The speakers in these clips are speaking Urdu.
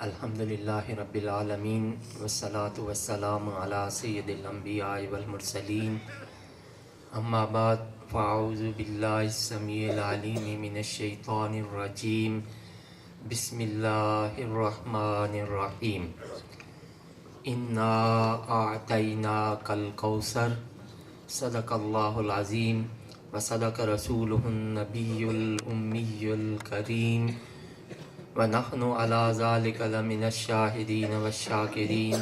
الحمدللہ رب العالمین والصلاة والسلام علی سید الانبیاء والمرسلین اما بعد فاعوذ باللہ السمیع العلیم من الشیطان الرجیم بسم اللہ الرحمن الرحیم انا اعطیناک الکوثر صدق اللہ العظیم وصدق رسولہ النبی الامی الکریم ونحن على ذلك لمن الشاہدین والشاکرین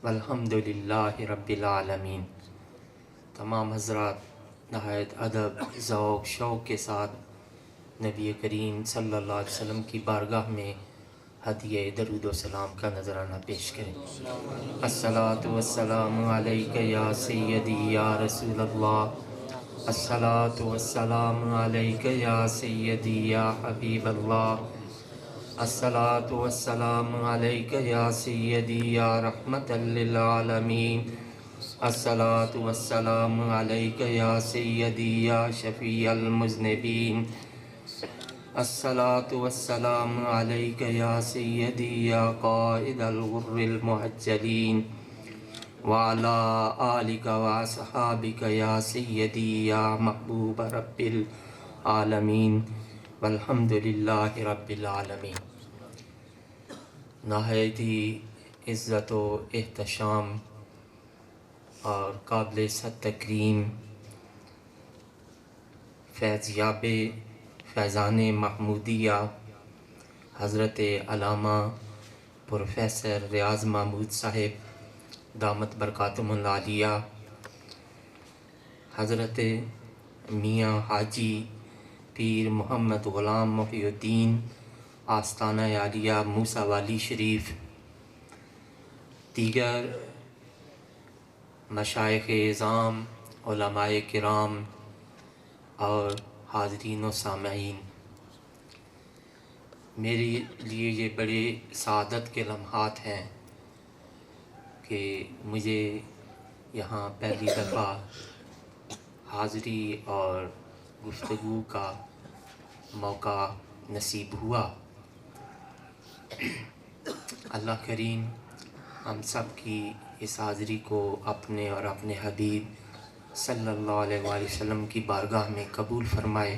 والحمد للہ رب العالمین۔ تمام حضرات نہایت ادب، ذوق، شوق کے ساتھ نبی کریم صلی اللہ علیہ وسلم کی بارگاہ میں ہدیہ درود و سلام کا نذرانہ پیش کریں۔ الصلاۃ والسلام علیک یا سیدی یا رسول اللہ، الصلاۃ والسلام علیک یا سیدی یا حبیب اللہ، الصلاۃ والسلام علیک یا سیدی یا رحمۃ للعالمین، الصلاۃ والسلام علیک یا سیدی یا شفیع المذنبین، الصلاۃ والسلام علیک یا سیدی یا قائد الغر المحجلین، وعلی آلک واصحابک یا سیدی یا محبوب رب العالمین، والحمد للہ رب العالمین۔ نہایت ہی عزت و احتشام اور قابل صد تکریم فیضیاب فیضان محمودیہ حضرت علامہ پروفیسر ریاض محمود صاحب دامت برکاتہم العالیہ، حضرت میاں حاجی پیر محمد غلام محی الدین آستانہ عالیہ موسیٰ والی شریف، دیگر مشائخ اعظام، علماء کرام اور حاضرین و سامعین، میرے لیے یہ بڑے سعادت کے لمحات ہیں کہ مجھے یہاں پہلی دفعہ حاضری اور گفتگو کا موقع نصیب ہوا۔ اللہ کریم ہم سب کی اس حاضری کو اپنے اور اپنے حبیب صلی اللہ علیہ وآلہ وسلم کی بارگاہ میں قبول فرمائے۔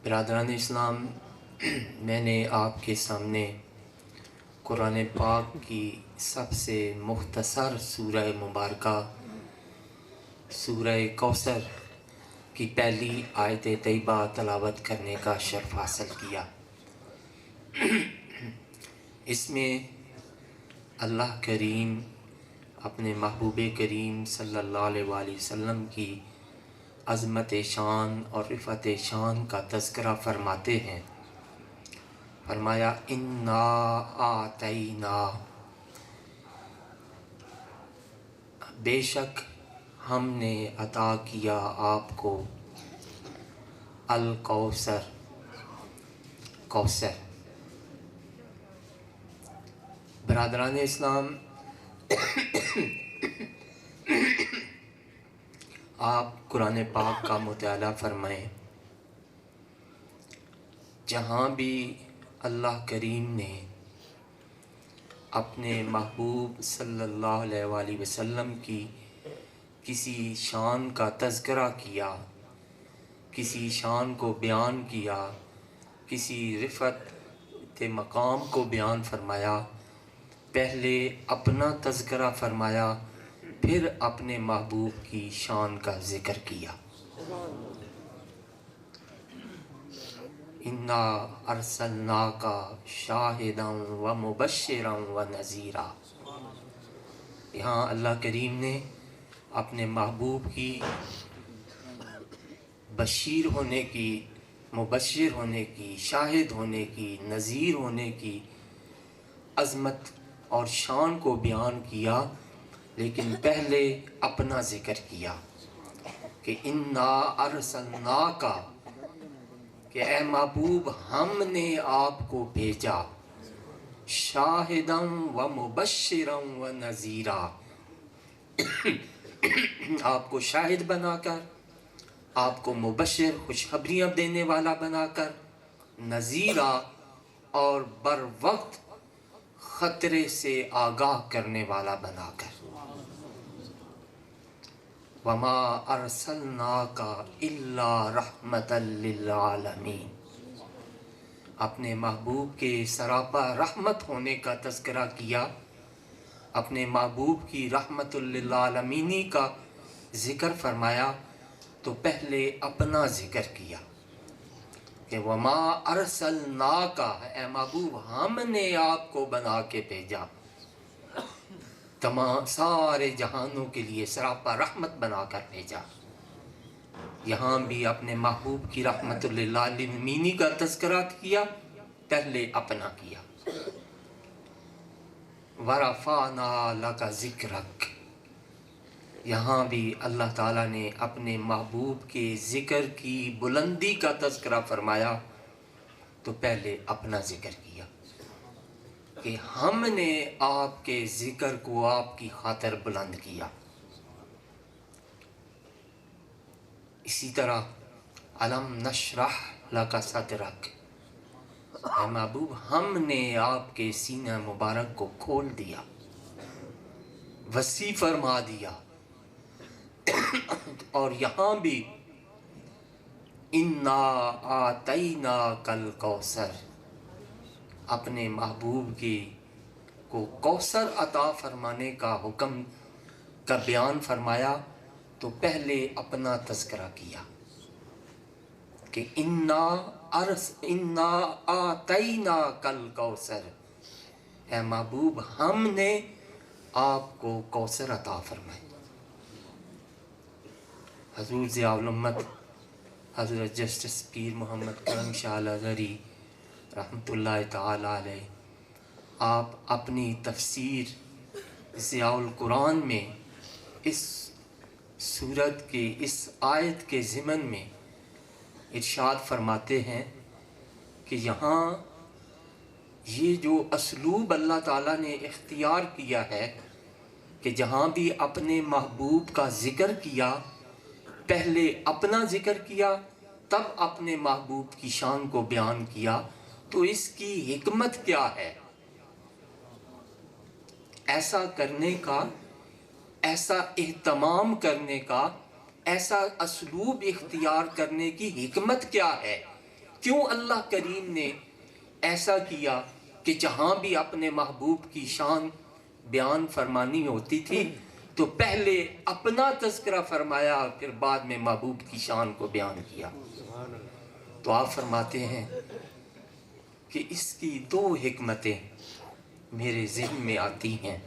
برادران اسلام، میں نے آپ کے سامنے قرآن پاک کی سب سے مختصر سورہ مبارکہ سورہ کوثر کی پہلی آیت طیبہ تلاوت کرنے کا شرف حاصل کیا۔ اس میں اللہ کریم اپنے محبوب کریم صلی اللہ علیہ وآلہ وسلم کی عظمت شان اور رفعت شان کا تذکرہ فرماتے ہیں۔ فرمایا انا اعطینا، بے شک ہم نے عطا کیا آپ کو الکوثر، کوثر۔ برادران اسلام، آپ قرآن پاک کا مطالعہ فرمائیں، جہاں بھی اللہ کریم نے اپنے محبوب صلی اللہ علیہ وآلہ وسلم کی کسی شان کا تذکرہ کیا، کسی شان کو بیان کیا، کسی رفعت مقام کو بیان فرمایا، پہلے اپنا تذکرہ فرمایا، پھر اپنے محبوب کی شان کا ذکر کیا۔ انا ارسلناک شاہدا و مبشرا و نذیرا۔ یہاں اللہ کریم نے اپنے محبوب کی بشیر ہونے کی، مبشر ہونے کی، شاہد ہونے کی، نذیر ہونے کی عظمت اور شان کو بیان کیا، لیکن پہلے اپنا ذکر کیا کہ انا ارسلناک، کہ اے محبوب ہم نے آپ کو بھیجا، شاہدا و مبشرا و نذیرا، آپ کو شاہد بنا کر، آپ کو مبشر خوشخبریاں دینے والا بنا کر، نذیرہ اور بر وقت خطرے سے آگاہ کرنے والا بنا کر۔ وما ارسلناک الا رحمتا للعالمین، اپنے محبوب کے سراپا رحمت ہونے کا تذکرہ کیا، اپنے محبوب کی رحمت للعالمینی کا ذکر فرمایا تو پہلے اپنا ذکر کیا کہ وما ارسلناک، اے محبوب ہم نے آپ کو بنا کے بھیجا، تمام سارے جہانوں کے لیے سراپا رحمت بنا کر بھیجا۔ یہاں بھی اپنے محبوب کی رحمت للعالمین کا تذکرہ کیا، پہلے اپنا کیا۔ وَرَفَعْنَا لَكَ ذِكْرَكَ، یہاں بھی اللہ تعالیٰ نے اپنے محبوب کے ذکر کی بلندی کا تذکرہ فرمایا تو پہلے اپنا ذکر کیا کہ ہم نے آپ کے ذکر کو آپ کی خاطر بلند کیا۔ اسی طرح الم نشرح لک صدرک، اے محبوب ہم نے آپ کے سینہ مبارک کو کھول دیا، وسیع فرما دیا۔ اور یہاں بھی انا آتیناک الکوثر، اپنے محبوب کی کو کوثر عطا فرمانے کا حکم کا بیان فرمایا تو پہلے اپنا تذکرہ کیا کہ انا آتیناک الکوثر، اے محبوب ہم نے آپ کو کوثر عطا فرمایا۔ حضور ضیاء الامت حضرت جسٹس پیر محمد کرم شاہ الازہری رحمۃ اللہ تعالی علیہ، آپ اپنی تفسیر ضیاء القرآن میں اس سورت کے اس آیت کے ضمن میں ارشاد فرماتے ہیں کہ یہاں یہ جو اسلوب اللہ تعالیٰ نے اختیار کیا ہے کہ جہاں بھی اپنے محبوب کا ذکر کیا پہلے اپنا ذکر کیا تب اپنے محبوب کی شان کو بیان کیا، تو اس کی حکمت کیا ہے؟ ایسا کرنے کا، ایسا اہتمام کرنے کا، ایسا اسلوب اختیار کرنے کی حکمت کیا ہے؟ کیوں اللہ کریم نے ایسا کیا کہ جہاں بھی اپنے محبوب کی شان بیان فرمانی ہوتی تھی تو پہلے اپنا تذکرہ فرمایا پھر بعد میں محبوب کی شان کو بیان کیا؟ تو آپ فرماتے ہیں کہ اس کی دو حکمتیں میرے ذہن میں آتی ہیں۔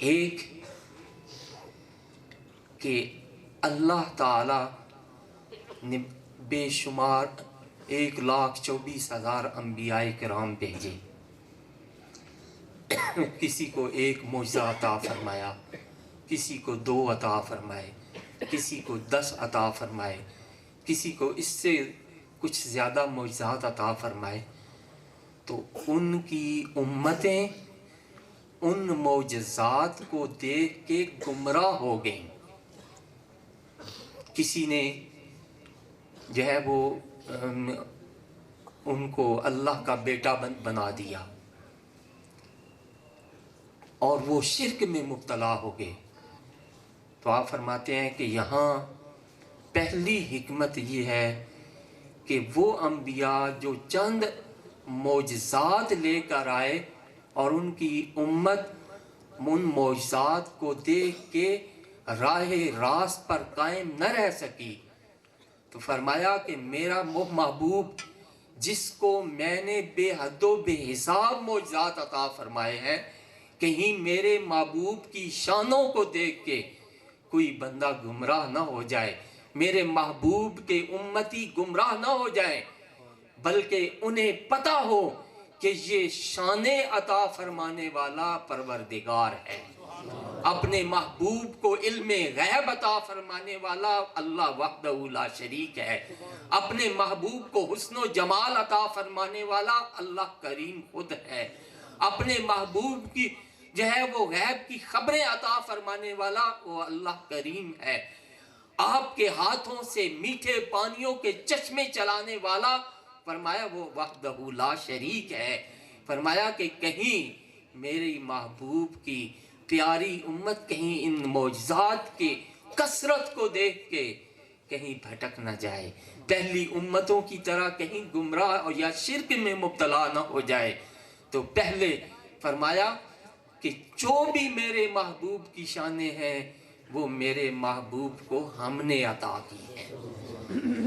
ایک کہ اللہ تعالیٰ نے بے شمار 1,24,000 انبیاء کرام بھیجے، کسی کو ایک معجزہ عطا فرمایا، کسی کو 2 عطا فرمائے، کسی کو 10 عطا فرمائے، کسی کو اس سے کچھ زیادہ معجزات عطا فرمائے۔ تو ان کی امتیں ان معجزات کو دیکھ کے گمراہ ہو گئیں۔ کسی نے جو ہے وہ ان کو اللہ کا بیٹا بنا دیا اور وہ شرک میں مبتلا ہو گئے۔ تو آپ فرماتے ہیں کہ یہاں پہلی حکمت یہ ہے کہ وہ انبیاء جو چند معجزات لے کر آئے اور ان کی امت ان معجزات کو دیکھ کے راہ راست پر قائم نہ رہ سکی، تو فرمایا کہ میرا محبوب جس کو میں نے بے حد و بے حساب معجزات عطا فرمائے ہیں، کہیں میرے محبوب کی شانوں کو دیکھ کے کوئی بندہ گمراہ نہ ہو جائے، میرے محبوب کے امتی گمراہ نہ ہو جائیں، بلکہ انہیں پتہ ہو کہ یہ شان عطا فرمانے والا پروردگار ہے۔ اپنے محبوب کو علم غیب عطا فرمانے والا اللہ وحدہ لا شریک ہے، اپنے محبوب کو حسن و جمال عطا فرمانے والا اللہ کریم خود ہے، اپنے محبوب کی جو ہے وہ غیب کی خبریں عطا فرمانے والا وہ اللہ کریم ہے، آپ کے ہاتھوں سے میٹھے پانیوں کے چشمے چلانے والا، فرمایا وہ وحدہ لا شریک ہے۔ فرمایا کہ کہیں میری محبوب کی پیاری امت کہیں ان معجزات کی کثرت کو دیکھ کے کہیں بھٹک نہ جائے، پہلی امتوں کی طرح کہیں گمراہ اور یا شرک میں مبتلا نہ ہو جائے۔ تو پہلے فرمایا کہ جو بھی میرے محبوب کی شانیں ہیں وہ میرے محبوب کو ہم نے عطا کی ہیں،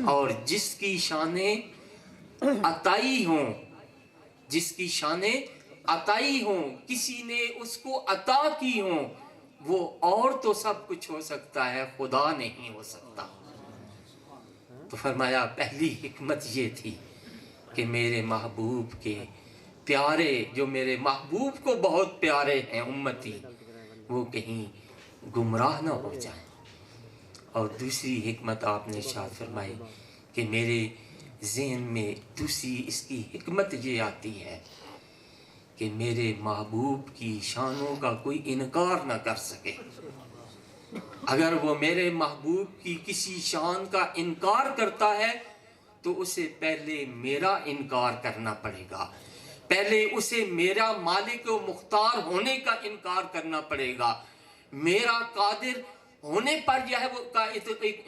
اور جس کی شانیں عطائی ہوں، جس کی شانیں عطائی ہوں، کسی نے اس کو عطا کی ہوں، وہ اور تو سب کچھ ہو سکتا ہے، خدا نہیں ہو سکتا۔ تو فرمایا پہلی حکمت یہ تھی کہ میرے محبوب کے پیارے، جو میرے محبوب کو بہت پیارے ہیں امتی، وہ کہیں گمراہ نہ ہو جائیں۔ اور دوسری حکمت آپ نے ارشاد فرمائی کہ میرے ذہن میں دوسری اس کی حکمت یہ آتی ہے کہ میرے محبوب کی شانوں کا کوئی انکار نہ کر سکے۔ اگر وہ میرے محبوب کی کسی شان کا انکار کرتا ہے تو اسے پہلے میرا انکار کرنا پڑے گا، پہلے اسے میرا مالک و مختار ہونے کا انکار کرنا پڑے گا، میرا قادر ہونے پر جو ہے وہ کا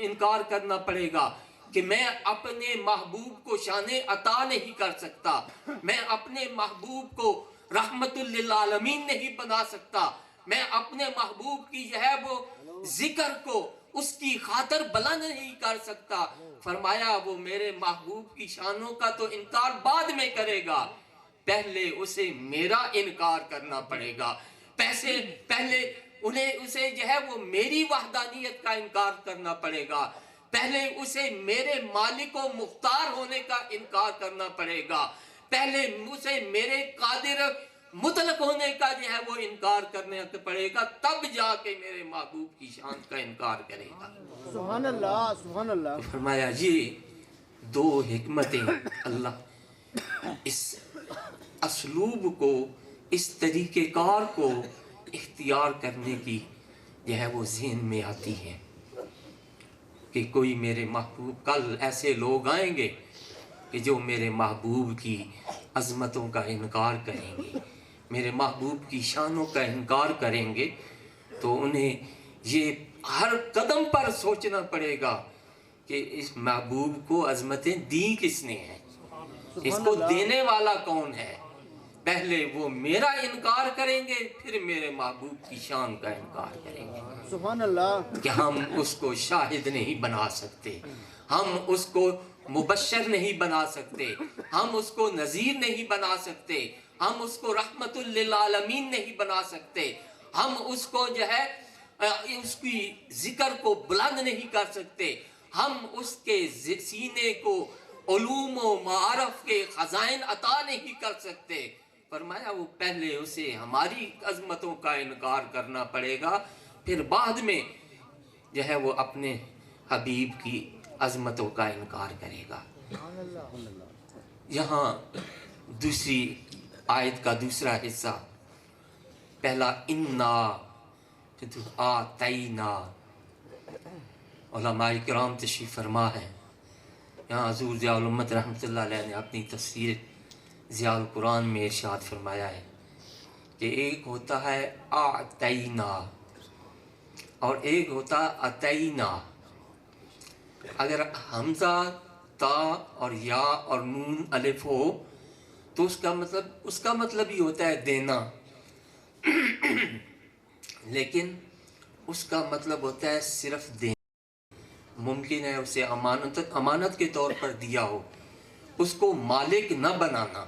انکار کرنا پڑے گا کہ میں اپنے محبوب کو شان عطا نہیں کر سکتا، میں اپنے محبوب کو رحمت للعالمین نہیں بنا سکتا، میں اپنے محبوب کی جو ہے وہ ذکر کو اس کی خاطر بلند نہیں کر سکتا۔ فرمایا وہ میرے محبوب کی شانوں کا تو انکار بعد میں کرے گا، پہلے اسے میرا انکار کرنا پڑے گا، پہلے اسے جو ہے وہ میری وحدانیت کا انکار کرنا پڑے گا، پہلے اسے میرے مالک و مختار ہونے کا انکار کرنا پڑے گا، پہلے اسے میرے قادر مطلق ہونے کا جو ہے وہ انکار کرنا پڑے گا، تب جا کے میرے محبوب کی شان کا انکار کرے گا۔ سبحان اللہ، سبحان اللہ۔ فرمایا یہ دو حکمتیں اللہ اس اسلوب کو، اس طریقہ کار کو اختیار کرنے کی جو ہے وہ ذہن میں آتی ہے کہ کوئی میرے محبوب، کل ایسے لوگ آئیں گے کہ جو میرے محبوب کی عظمتوں کا انکار کریں گے، میرے محبوب کی شانوں کا انکار کریں گے، تو انہیں یہ ہر قدم پر سوچنا پڑے گا کہ اس محبوب کو عظمتیں دی کس نے ہیں، اس کو دینے والا کون ہے۔ پہلے وہ میرا انکار کریں گے، پھر میرے محبوب کی شان کا انکار کریں گے۔ سبحان اللہ۔ کہ ہم اس کو شاہد نہیں بنا سکتے، ہم اس کو مبشر نہیں بنا سکتے، ہم اس کو نذیر نہیں بنا سکتے، ہم اس کو رحمت للعالمین نہیں بنا سکتے، ہم اس کو جو ہے اس کی ذکر کو بلند نہیں کر سکتے، ہم اس کے سینے کو علوم و معارف کے خزائن عطا نہیں کر سکتے۔ فرمایا وہ پہلے اسے ہماری عظمتوں کا انکار کرنا پڑے گا، پھر بعد میں جو ہے وہ اپنے حبیب کی عظمتوں کا انکار کرے گا۔ یہاں دوسری آیت کا دوسرا حصہ، پہلا انا آتینا، علماء کرام تشریف فرما ہے، یہاں حضور ضیاء الامت رحمۃ اللہ علیہ نے اپنی تفسیر ضیاء القرآن میں ارشاد فرمایا ہے کہ ایک ہوتا ہے آتینا اور ایک ہوتا اتینا۔ اگر حمزہ، تا اور یا اور نون الف ہو تو اس کا مطلب ہی ہوتا ہے دینا، لیکن اس کا مطلب ہوتا ہے صرف دینا۔ ممکن ہے اسے امانت کے طور پر دیا ہو، اس کو مالک نہ بنانا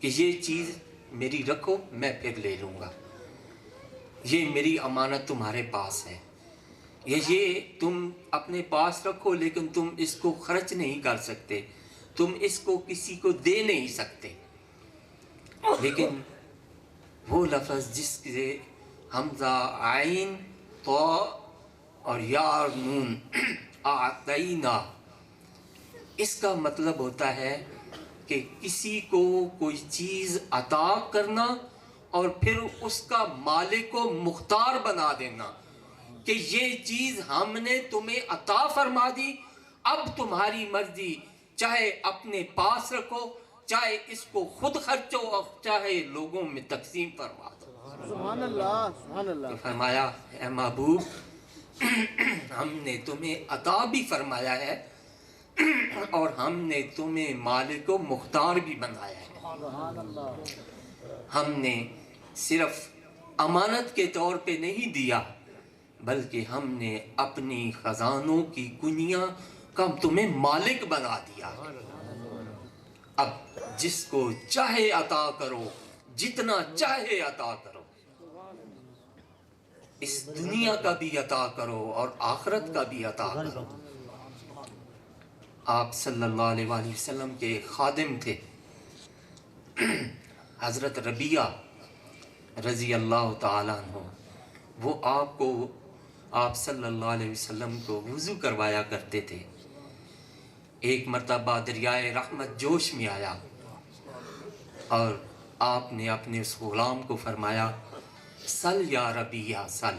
کہ یہ چیز میری رکھو میں پھر لے لوں گا، یہ میری امانت تمہارے پاس ہے، یہ تم اپنے پاس رکھو لیکن تم اس کو خرچ نہیں کر سکتے، تم اس کو کسی کو دے نہیں سکتے۔ لیکن وہ لفظ جس سے حمزہ، عین، طا اور یا اور نون، آتینا، اس کا مطلب ہوتا ہے کہ کسی کو کوئی چیز عطا کرنا اور پھر اس کا مالک و مختار بنا دینا، کہ یہ چیز ہم نے تمہیں عطا فرما دی، اب تمہاری مرضی، چاہے اپنے پاس رکھو، چاہے اس کو خود خرچو، اور چاہے لوگوں میں تقسیم فرما دو۔ سبحان اللہ سبحان تو اللہ۔ فرمایا اے محبوب، ہم نے تمہیں عطا بھی فرمایا ہے اور ہم نے تمہیں مالک و مختار بھی بنایا ہے۔ سبحان اللہ۔ ہم نے صرف امانت کے طور پہ نہیں دیا، بلکہ ہم نے اپنی خزانوں کی کنیاں کا تمہیں مالک بنا دیا۔ اب جس کو چاہے عطا کرو، جتنا چاہے عطا کرو، اس دنیا کا بھی عطا کرو اور آخرت کا بھی عطا کرو۔ آپ صلی اللہ علیہ وآلہ وسلم کے خادم تھے حضرت ربیعہ رضی اللہ تعالیٰ عنہ، وہ آپ صلی اللہ علیہ وسلم کو وضو کروایا کرتے تھے۔ ایک مرتبہ دریائے رحمت جوش میں آیا اور آپ نے اپنے اس غلام کو فرمایا، سل یا ربیعہ سل،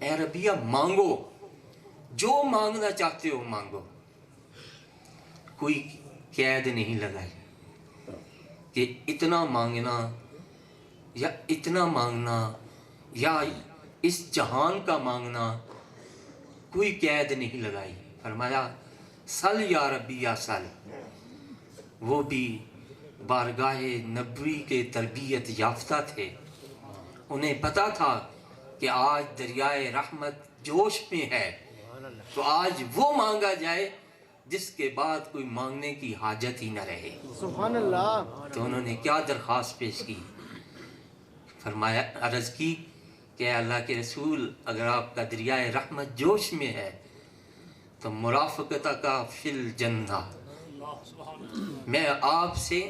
اے ربیعہ مانگو، جو مانگنا چاہتے ہو مانگو۔ کوئی قید نہیں لگائی کہ اتنا مانگنا یا اتنا مانگنا یا اس جہان کا مانگنا، کوئی قید نہیں لگائی۔ فرمایا سل یا ربیعہ سل۔ وہ بھی بارگاہ نبوی کے تربیت یافتہ تھے، انہیں پتا تھا کہ آج دریائے رحمت جوش میں ہے، تو آج وہ مانگا جائے جس کے بعد کوئی مانگنے کی حاجت ہی نہ رہے۔ سبحان اللہ۔ تو انہوں نے کیا درخواست پیش کی؟ فرمایا، عرض کی کہ اے اللہ کے رسول، اگر آپ کا دریائے رحمت جوش میں ہے تو مرافقت کا فی الجنہ، میں آپ سے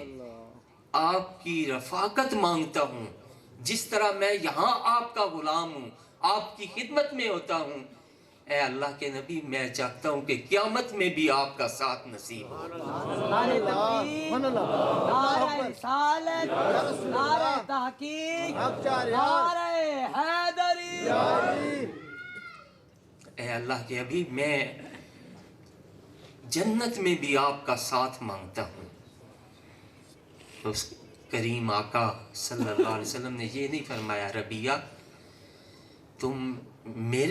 آپ کی رفاقت مانگتا ہوں، جس طرح میں یہاں آپ کا غلام ہوں، آپ کی خدمت میں ہوتا ہوں، اے اللہ کے نبی میں چاہتا ہوں کہ قیامت میں بھی آپ کا ساتھ نصیب ہو۔ نعرہ تکبیر، سبحان اللہ۔ نعرہ رسالت، نعرہ تحقیق، حق جاری۔ نعرہ حیدری۔ اے اللہ کے حبیب، میں جنت میں بھی آپ کا ساتھ مانگتا ہوں۔ تو اس کریم آقا صلی اللہ علیہ وسلم نے یہ نہیں فرمایا ربیعہ تم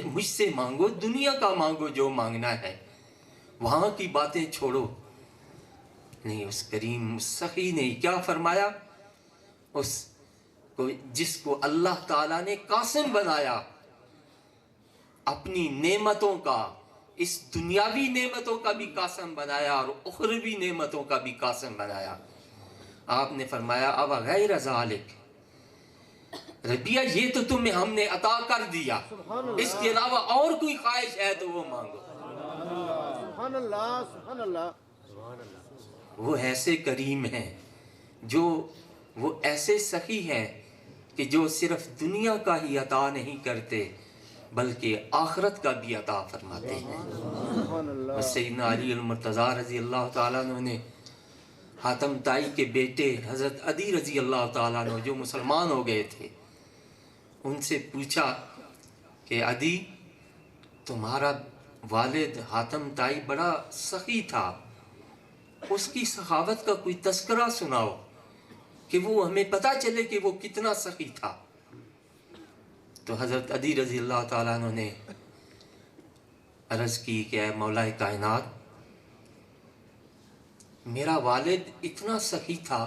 مجھ سے مانگو، دنیا کا مانگو جو مانگنا ہے، وہاں کی باتیں چھوڑو۔ نہیں، اس کریم سخی نے کیا فرمایا؟ اس کو جس کو اللہ تعالیٰ نے قاسم بنایا اپنی نعمتوں کا، اس دنیاوی نعمتوں کا بھی قاسم بنایا اور اخروی نعمتوں کا بھی قاسم بنایا، آپ نے فرمایا اب غیر ذالک، ربیعہ یہ تو تمہیں ہم نے عطا کر دیا، اس کے علاوہ اور کوئی خواہش ہے تو وہ مانگو۔ سبحان اللہ سبحان اللہ۔ وہ ایسے کریم ہیں، وہ ایسے سخی ہیں کہ جو صرف دنیا کا ہی عطا نہیں کرتے بلکہ آخرت کا بھی عطا فرماتے ہیں۔ سبحان اللہ۔ اور سیدنا علی المرتضیٰ رضی اللہ تعالیٰ عنہ نے حاتم طائی کے بیٹے حضرت عدی رضی اللہ تعالیٰ عنہ جو مسلمان ہو گئے تھے، ان سے پوچھا کہ عدی، تمہارا والد حاتم طائی بڑا سخی تھا، اس کی سخاوت کا کوئی تذکرہ سناؤ کہ وہ ہمیں پتہ چلے کہ وہ کتنا سخی تھا۔ تو حضرت عدی رضی اللہ تعالیٰ عنہ نے عرض کی کہ اے مولا کائنات، میرا والد اتنا سخی تھا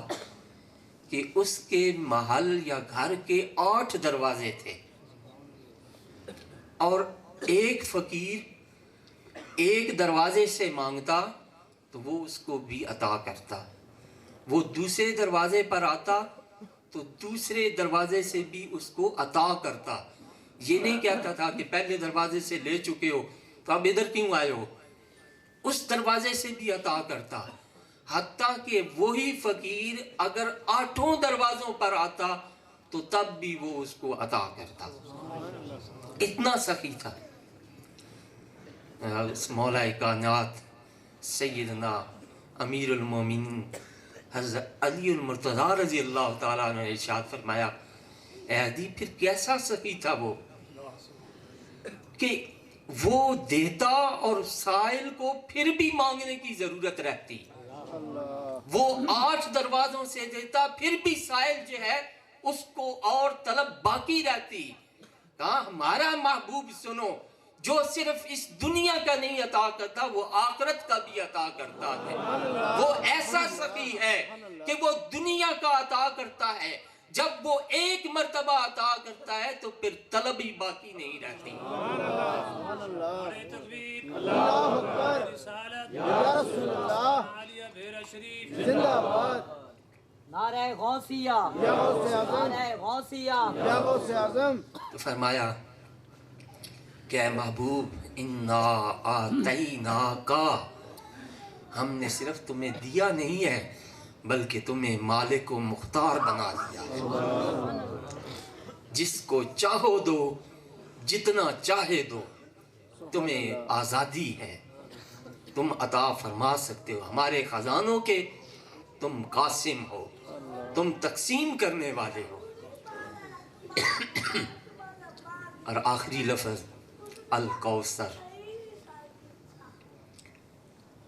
کہ اس کے محل یا گھر کے 8 دروازے تھے، اور ایک فقیر ایک دروازے سے مانگتا تو وہ اس کو بھی عطا کرتا، وہ دوسرے دروازے پر آتا تو دوسرے دروازے سے بھی اس کو عطا کرتا۔ یہ نہیں کہتا تھا کہ پہلے دروازے سے لے چکے ہو تو اب ادھر کیوں آئے ہو، اس دروازے سے بھی عطا کرتا، حتیٰ کہ وہی فقیر اگر 8 دروازوں پر آتا تو تب بھی وہ اس کو عطا کرتا، اتنا سخی تھا۔ اس مولا کائنات سیدنا امیر المومنین حضرت علی المرتضیٰ رضی اللہ تعالیٰ عنہ نے ارشاد فرمایا، اے عدی پھر کیسا سخی تھا وہ؟ کہ وہ دیتا اور سائل کو پھر بھی مانگنے کی ضرورت رہتی. وہ 8 دروازوں سے دیتا پھر بھی سائل جو ہے اس کو اور طلب باقی رہتی. کہا ہمارا محبوب سنو، جو صرف اس دنیا کا نہیں عطا کرتا وہ آخرت کا بھی عطا کرتا ہے. وہ ایسا سخی ہے کہ وہ دنیا کا عطا کرتا ہے، جب وہ ایک مرتبہ عطا کرتا ہے تو پھر طلب ہی باقی نہیں رہتی. سبحان اللہ، اللہ اکبر، یا رسول اللہ، زندہ باد، نعرہ غوثیہ، یا غوث اعظم، نعرہ غوثیہ. یا غوث اعظم. تو فرمایا کہ اے محبوب انا آتیناکا، ہم نے صرف تمہیں دیا نہیں ہے بلکہ تمہیں مالک و مختار بنا دیا. جس کو چاہو دو، جتنا چاہے دو، تمہیں آزادی ہے، تم عطا فرما سکتے ہو. ہمارے خزانوں کے تم قاسم ہو، تم تقسیم کرنے والے ہو. اور آخری لفظ الکوثر.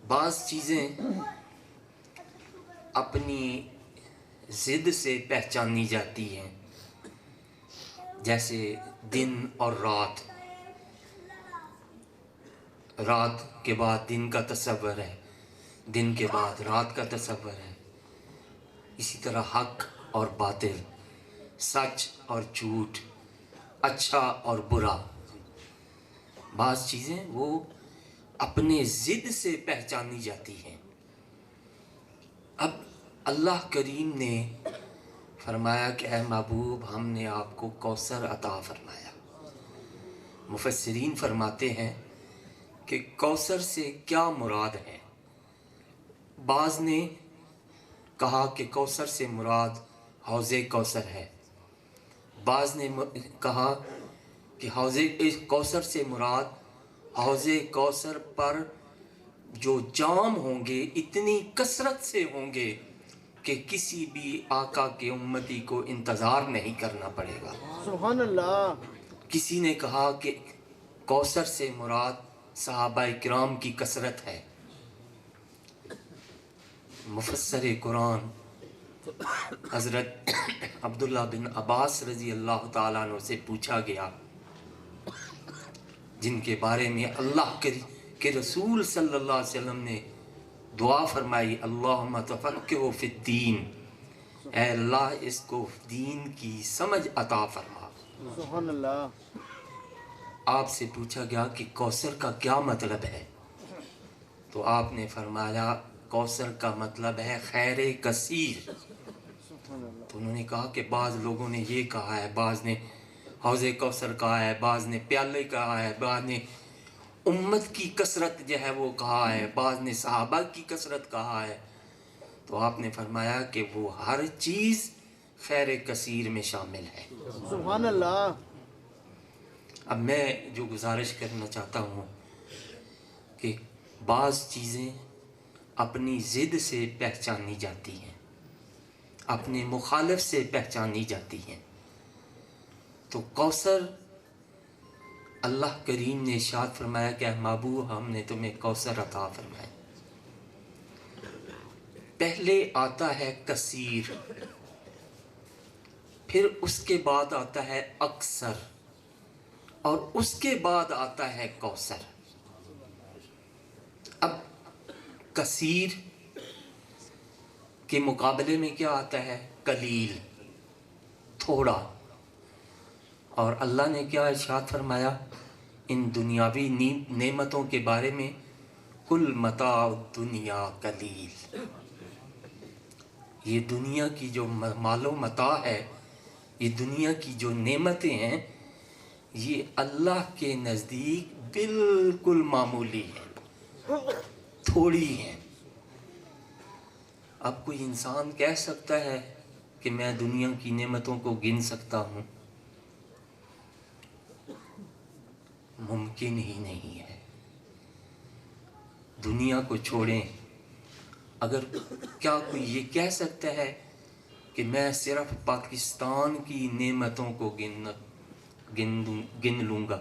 بعض چیزیں اپنی ضد سے پہچانی جاتی ہیں، جیسے دن اور رات. رات کے بعد دن کا تصور ہے، دن کے بعد رات کا تصور ہے. اسی طرح حق اور باطل، سچ اور جھوٹ، اچھا اور برا. بعض چیزیں وہ اپنے ضد سے پہچانی جاتی ہیں. اب اللہ کریم نے فرمایا کہ اے محبوب ہم نے آپ کو کوثر عطا فرمایا. مفسرین فرماتے ہیں کہ کوثر سے کیا مراد ہے. بعض نے کہا کہ کوثر سے مراد حوض کوثر ہے. بعض نے کہا کہ حوض کوثر سے مراد حوض کوثر پر جو جام ہوں گے اتنی کثرت سے ہوں گے کہ کسی بھی آقا کے امتی کو انتظار نہیں کرنا پڑے گا. سبحان اللہ. کسی نے کہا کہ کوثر سے مراد صحابہ کرام کی کثرت ہے. مفسر قرآن حضرت عبداللہ بن عباس رضی اللہ تعالیٰ عنہ سے پوچھا گیا، جن کے بارے میں اللہ کے رسول صلی اللہ علیہ وسلم نے دعا فرمائی اللہم تفقہہ فی الدین، اے اللہ اس کو دین کی سمجھ عطا فرما. سبحان اللہ. آپ سے پوچھا گیا کہ کوثر کا کیا مطلب ہے، تو آپ نے فرمایا کوثر کا مطلب ہے خیر کثیر. تو انہوں نے کہا کہ بعض لوگوں نے یہ کہا ہے، بعض نے حوض کوثر کہا ہے، بعض نے پیالے کہا ہے، بعض نے امت کی کثرت جو ہے وہ کہا ہے، بعض نے صحابہ کی کثرت کہا ہے. تو آپ نے فرمایا کہ وہ ہر چیز خیر کثیر میں شامل ہے. سبحان اللہ. اب میں جو گزارش کرنا چاہتا ہوں کہ بعض چیزیں اپنی ضد سے پہچانی جاتی ہیں، اپنے مخالف سے پہچانی جاتی ہیں. تو کوثر اللہ کریم نے ارشاد فرمایا کہ اے محبوب ہم نے تمہیں کوثر عطا فرمایا. پہلے آتا ہے کثیر، پھر اس کے بعد آتا ہے اکثر، اور اس کے بعد آتا ہے کوثر. اب کثیر کے مقابلے میں کیا آتا ہے؟ قلیل، تھوڑا. اور اللہ نے کیا ارشاد فرمایا ان دنیاوی نعمتوں کے بارے میں؟ کل متاع الدنیا قلیل. یہ دنیا کی جو مال و متاع ہے، یہ دنیا کی جو نعمتیں ہیں، یہ اللہ کے نزدیک بالکل معمولی ہیں، تھوڑی ہیں. اب کوئی انسان کہہ سکتا ہے کہ میں دنیا کی نعمتوں کو گن سکتا ہوں؟ ممکن ہی نہیں ہے. دنیا کو چھوڑیں، اگر کیا کوئی یہ کہہ سکتا ہے کہ میں صرف پاکستان کی نعمتوں کو گن لوں گا؟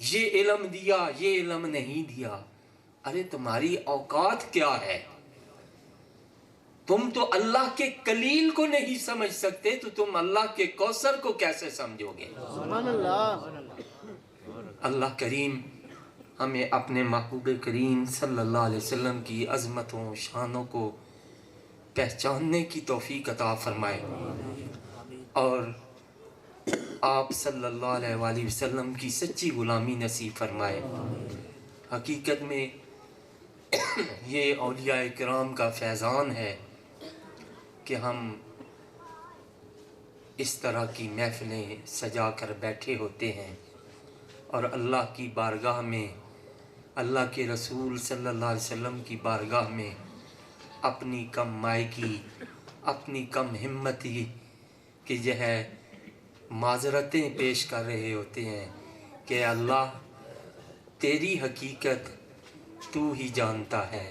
یہ علم دیا، یہ علم نہیں دیا. ارے تمہاری اوقات کیا ہے؟ تم تو اللہ کے کلیل کو نہیں سمجھ سکتے تو تم اللہ کے کوثر کو کیسے سمجھو گے؟ سبحان اللہ. اللہ کریم ہمیں اپنے محبوب کریم صلی اللہ علیہ وسلم کی عظمتوں شانوں کو پہچاننے کی توفیق عطا فرمائے اور آپ صلی اللہ علیہ وآلہ وسلم کی سچی غلامی نصیب فرمائے. حقیقت میں یہ اولیاء کرام کا فیضان ہے کہ ہم اس طرح کی محفلیں سجا کر بیٹھے ہوتے ہیں اور اللہ کی بارگاہ میں، اللہ کے رسول صلی اللہ علیہ وسلم کی بارگاہ میں اپنی کم مائکی، اپنی کم ہمتی کی جو ہے معذرتیں پیش کر رہے ہوتے ہیں کہ اللہ تیری حقیقت تو ہی جانتا ہے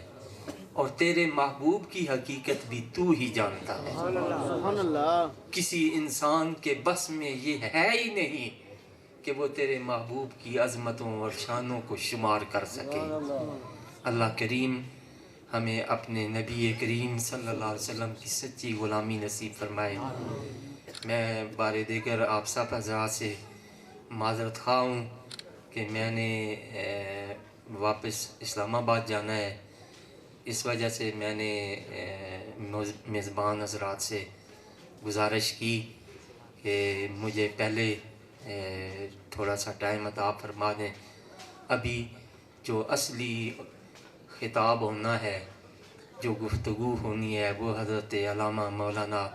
اور تیرے محبوب کی حقیقت بھی تو ہی جانتا ہے. سبحان اللہ. کسی انسان کے بس میں یہ ہے ہی نہیں کہ وہ تیرے محبوب کی عظمتوں اور شانوں کو شمار کر سکے. اللہ کریم ہمیں اپنے نبی کریم صلی اللہ علیہ وسلم کی سچی غلامی نصیب فرمائے. میں بار دیگر آپ سب حضرات سے معذرت خواہ ہوں کہ میں نے واپس اسلام آباد جانا ہے. اس وجہ سے میں نے میزبان حضرات سے گزارش کی کہ مجھے پہلے تھوڑا سا ٹائم عطا فرما دیں. ابھی جو اصلی خطاب ہونا ہے، جو گفتگو ہونی ہے، وہ حضرت علامہ مولانا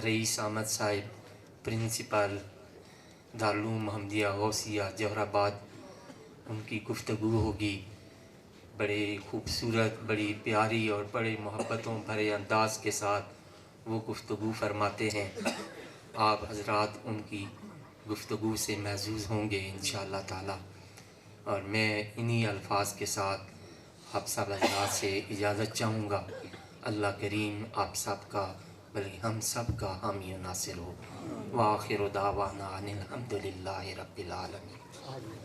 رئیس احمد صاحب پرنسپل دارالعلوم محمدیہ غوثیہ جوہر آباد، ان کی گفتگو ہوگی. بڑے خوبصورت، بڑی پیاری اور بڑے محبتوں بھرے انداز کے ساتھ وہ گفتگو فرماتے ہیں. آپ حضرات ان کی گفتگو سے محظوظ ہوں گے انشاءاللہ تعالی. اور میں انہی الفاظ کے ساتھ آپ سب حضرات سے اجازت چاہوں گا. اللہ کریم آپ سب کا بلکہ ہم سب کا حامی و ناصر ہو. وآخر دعوانا ان الحمد للہ رب العالمین.